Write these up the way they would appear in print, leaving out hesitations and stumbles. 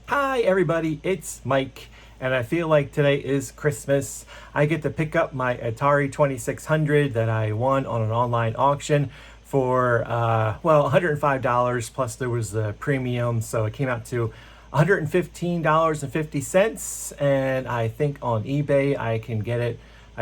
Hi everybody, it's Mike, and I feel like today is Christmas. I get to pick up my Atari 2600 that I won on an online auction for, $105, plus there was the premium, so it came out to $115.50, and I think on eBay I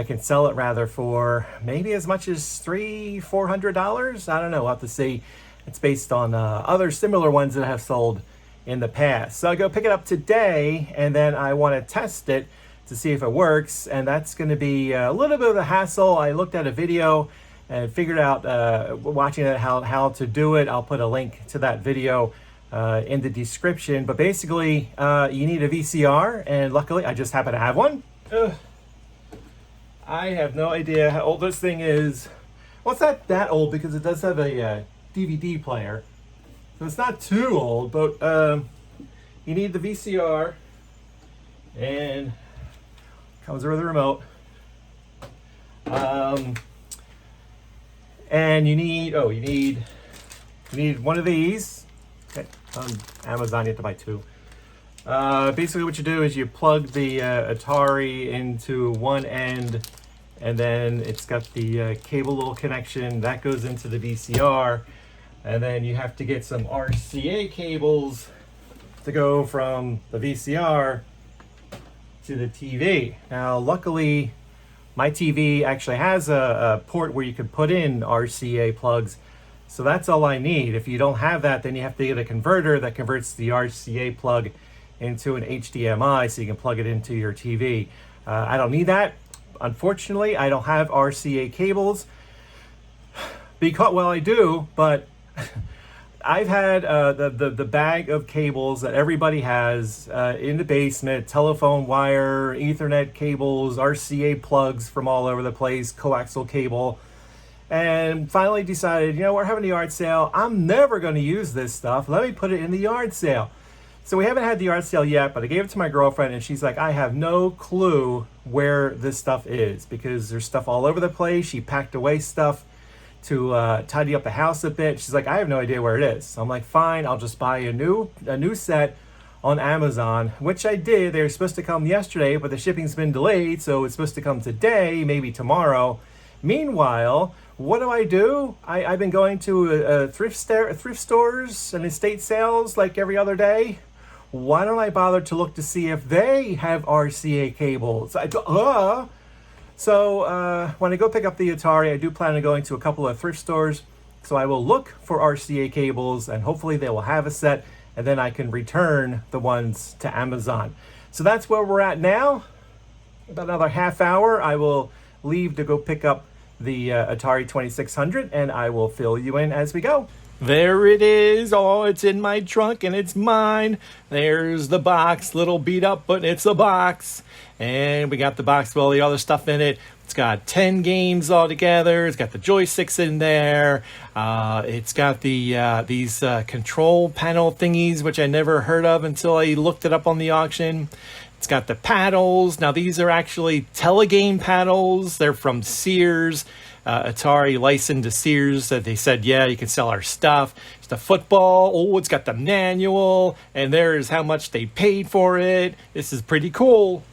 can sell it rather for maybe as much as $300-400. I don't know, we'll have to see. It's based on other similar ones that have sold in the past. So I go pick it up today, and then I want to test it to see if it works, and that's going to be a little bit of a hassle. I looked at a video and figured out watching it how to do it. I'll put a link to that video in the description, but basically you need a VCR, and luckily I just happen to have one. I have no idea how old this thing is. Well, it's not that old because it does have a DVD player. So it's not too old, but you need the VCR, and comes with a remote. And you need one of these. Okay, on Amazon you have to buy two. Basically what you do is you plug the Atari into one end, and then it's got the cable little connection that goes into the VCR. And then you have to get some RCA cables to go from the VCR to the TV. Now, luckily, my TV actually has a port where you can put in RCA plugs. So that's all I need. If you don't have that, then you have to get a converter that converts the RCA plug into an HDMI so you can plug it into your TV. I don't need that. Unfortunately, I don't have RCA cables. Because, well, I do, but I've had the bag of cables that everybody has in the basement, telephone wire, Ethernet cables, RCA plugs from all over the place, coaxial cable, and finally decided, we're having a yard sale. I'm never going to use this stuff. Let me put it in the yard sale. So we haven't had the yard sale yet, but I gave it to my girlfriend, and she's like, I have no clue where this stuff is because there's stuff all over the place. She packed away stuff to tidy up the house a bit. She's like, I have no idea where it is. So I'm like, fine, I'll just buy a new set on Amazon, which I did. They were supposed to come yesterday, but the shipping's been delayed, so it's supposed to come today, maybe tomorrow. Meanwhile, what do? I've been going to thrift stores and estate sales like every other day. Why don't I bother to look to see if they have RCA cables? So when I go pick up the Atari, I do plan on going to a couple of thrift stores. So I will look for RCA cables, and hopefully they will have a set, and then I can return the ones to Amazon. So that's where we're at now. About another half hour, I will leave to go pick up the Atari 2600, and I will fill you in as we go. There it is. Oh, it's in my trunk and it's mine. There's the box, little beat up, but it's a box. And we got the box with all the other stuff in it. It's got 10 games all together. It's got the joysticks in there. It's got these control panel thingies, which I never heard of until I looked it up on the auction. It's got the paddles. Now, these are actually telegame paddles. They're from Sears. Atari licensed to Sears. They said, yeah, you can sell our stuff. It's the football. Oh, it's got the manual. And there's how much they paid for it. This is pretty cool.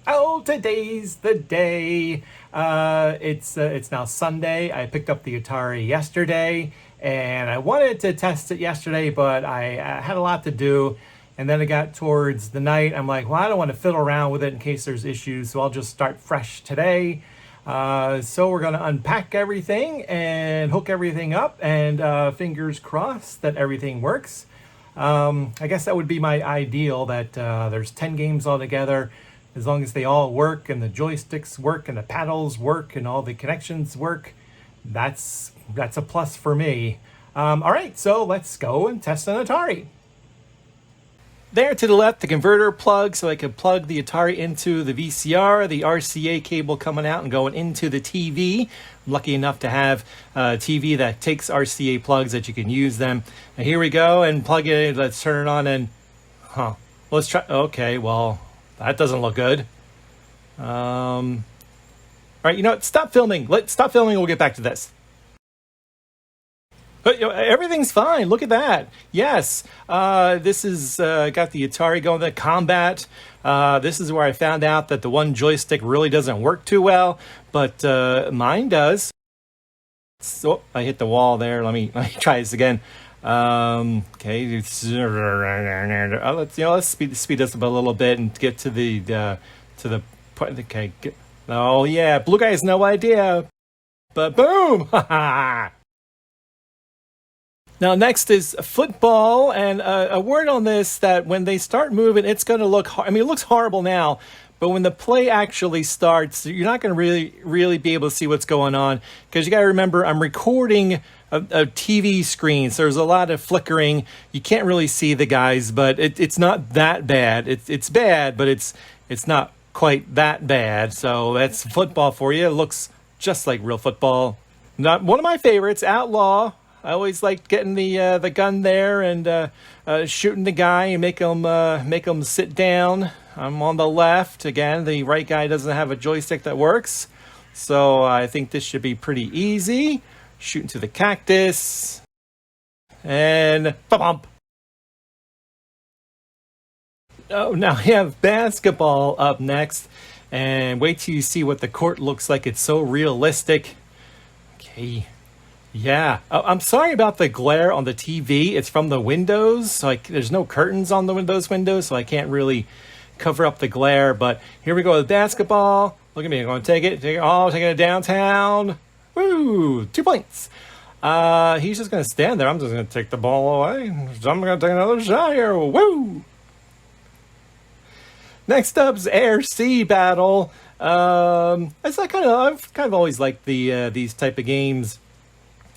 Oh, today's the day. It's now Sunday. I picked up the Atari yesterday, and I wanted to test it yesterday, but I had a lot to do. And then it got towards the night. I'm like, well, I don't want to fiddle around with it in case there's issues, so I'll just start fresh today. So we're going to unpack everything and hook everything up, and fingers crossed that everything works. I guess that would be my ideal, that there's 10 games all together. As long as they all work and the joysticks work and the paddles work and all the connections work, that's a plus for me. All right, so let's go and test an Atari. There to the left, the converter plug, so I can plug the Atari into the VCR, the RCA cable coming out and going into the TV. I'm lucky enough to have a TV that takes RCA plugs that you can use them. And here we go, and plug it in. Let's turn it on, and let's try. Okay, well, that doesn't look good. All right, stop filming. Stop filming, and we'll get back to this. Everything's fine. Look at that. Yes. This is got the Atari going, the combat. This is where I found out that the one joystick really doesn't work too well, but mine does. So I hit the wall there. Let me try this again. Okay. Let's speed this up a little bit and get to the point. Okay. Oh yeah, blue guy has no idea. But boom! Now, next is football, and a word on this that when they start moving, it's going to look. I mean, it looks horrible now, but when the play actually starts, you're not going to really be able to see what's going on because you got to remember I'm recording a TV screen, so there's a lot of flickering. You can't really see the guys, but it's not that bad. It's bad, but it's not quite that bad. So that's football for you. It looks just like real football. Not one of my favorites, Outlaw. I always liked getting the gun there and shooting the guy and make him sit down. I'm on the left again. The right guy doesn't have a joystick that works, so I think this should be pretty easy. Shooting to the cactus and bump. Oh, now we have basketball up next, and wait till you see what the court looks like. It's so realistic. Okay. Yeah, I'm sorry about the glare on the TV. It's from the windows. Like, there's no curtains on those windows, so I can't really cover up the glare. But here we go with basketball. Look at me. I'm going to take it. Taking it downtown. Woo! 2 points. He's just going to stand there. I'm just going to take the ball away. I'm going to take another shot here. Woo! Next up is air-sea battle. I've kind of always liked these type of games.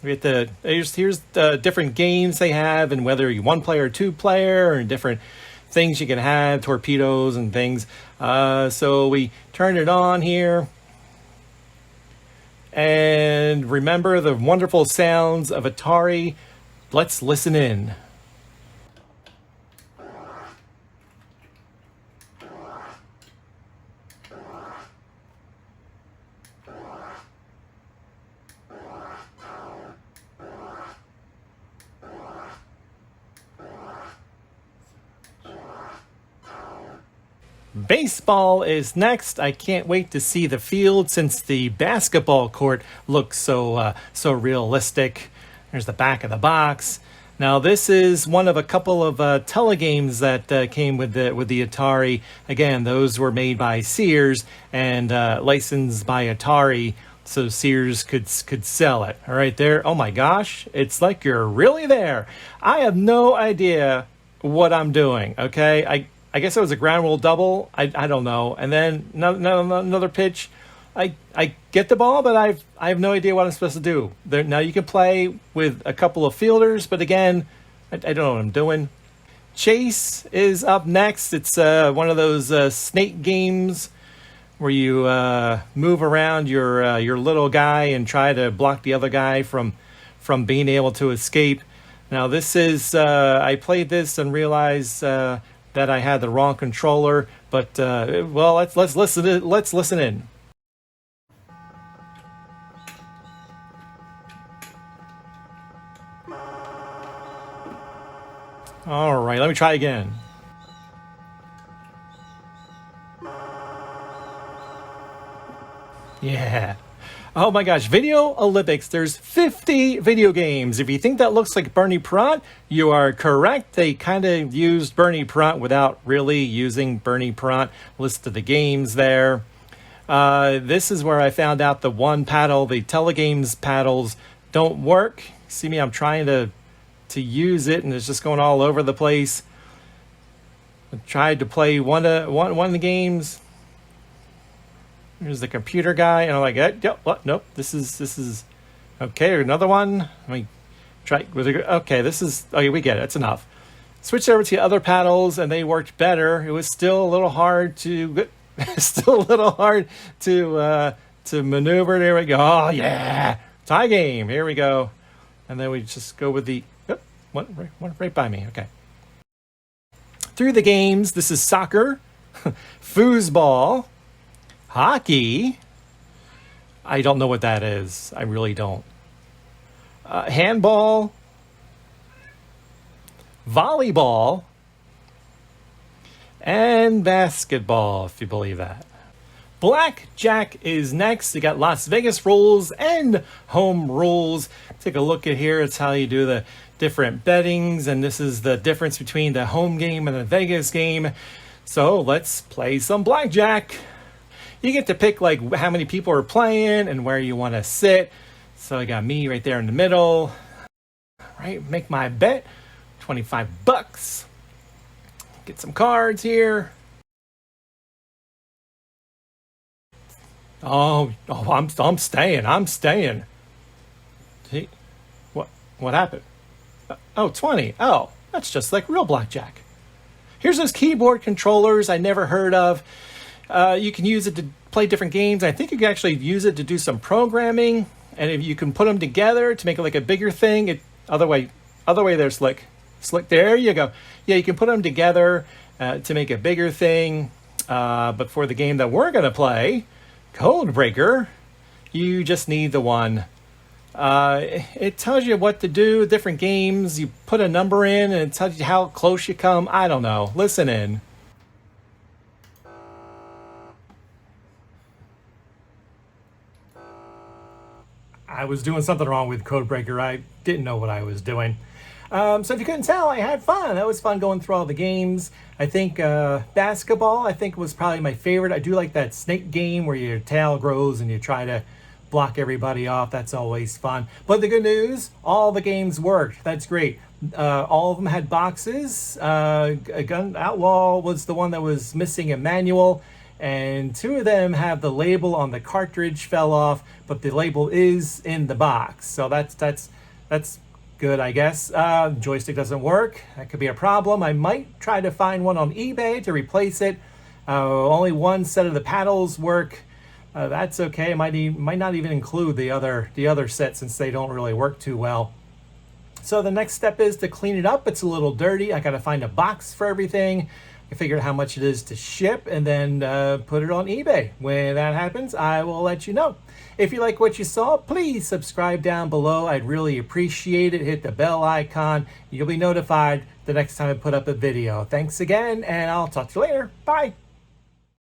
We get here's the different games they have, and whether you 1-player or 2-player, and different things you can have, torpedoes and things. So we turn it on here, and remember the wonderful sounds of Atari. Let's listen in. Baseball is next. I can't wait to see the field since the basketball court looks so realistic. There's the back of the box. Now this is one of a couple of telegames that came with the Atari. Again, those were made by Sears and licensed by Atari, so Sears could sell it. All right, there. Oh my gosh, it's like you're really there. I have no idea what I'm doing. Okay, I guess it was a ground rule double. I don't know. And then another pitch. I get the ball, but I have no idea what I'm supposed to do. Now you can play with a couple of fielders, but again, I don't know what I'm doing. Chase is up next. It's one of those snake games where you move around your little guy and try to block the other guy from being able to escape. Now this is I played this and realized that I had the wrong controller, but well, let's listen. Let's listen in. All right, let me try again. Yeah. Oh my gosh, Video Olympics. There's 50 video games. If you think that looks like Bernie Perrant, you are correct. They kind of used Bernie Perrant without really using Bernie Perrant. List of the games there. This is where I found out the one paddle, the telegames paddles don't work. See me, I'm trying to use it and it's just going all over the place. I tried to play one of the games. Here's the computer guy, and I'm like, nope, this is okay. Another one. Let me try. Okay, okay, we get it. It's enough. Switched over to the other paddles, and they worked better. It was still a little hard to maneuver. There we go. Oh yeah, tie game. Here we go, and then we just go with the one right by me. Okay. Through the games, this is soccer, foosball. Hockey, I don't know what that is. I really don't. Handball, volleyball, and basketball, if you believe that. Blackjack is next. You got Las Vegas rules and home rules. Take a look at here. It's how you do the different bettings, and this is the difference between the home game and the Vegas game. So let's play some blackjack. You get to pick like how many people are playing and where you want to sit. So I got me right there in the middle. Right, make my bet. 25 bucks. Get some cards here. I'm staying. See, what happened? Oh, 20. Oh, that's just like real blackjack. Here's those keyboard controllers I never heard of. You can use it to play different games. I think you can actually use it to do some programming, and if you can put them together to make it like a bigger thing. Other way, they're slick. There you go. Yeah, you can put them together to make a bigger thing. But for the game that we're gonna play, Codebreaker, you just need the one. It tells you what to do, different games. You put a number in and it tells you how close you come. I don't know. Listen in. I was doing something wrong with Codebreaker. I didn't know what I was doing. So if you couldn't tell, I had fun. That was fun going through all the games. I think basketball, I think, was probably my favorite. I do like that snake game where your tail grows and you try to block everybody off. That's always fun. But the good news, all the games worked. That's great. All of them had boxes. Outlaw was the one that was missing a manual. And 2 of them have the label on the cartridge fell off, but the label is in the box. So that's good, I guess. Joystick doesn't work. That could be a problem. I might try to find one on eBay to replace it. Only one set of the paddles work. That's okay. It might not even include the other set since they don't really work too well. So the next step is to clean it up. It's a little dirty. I got to find a box for everything. I figure out how much it is to ship and then put it on eBay. When that happens, I will let you know. If you like what you saw, please subscribe down below. I'd really appreciate it. Hit the bell icon. You'll be notified the next time I put up a video. Thanks again, and I'll talk to you later. Bye.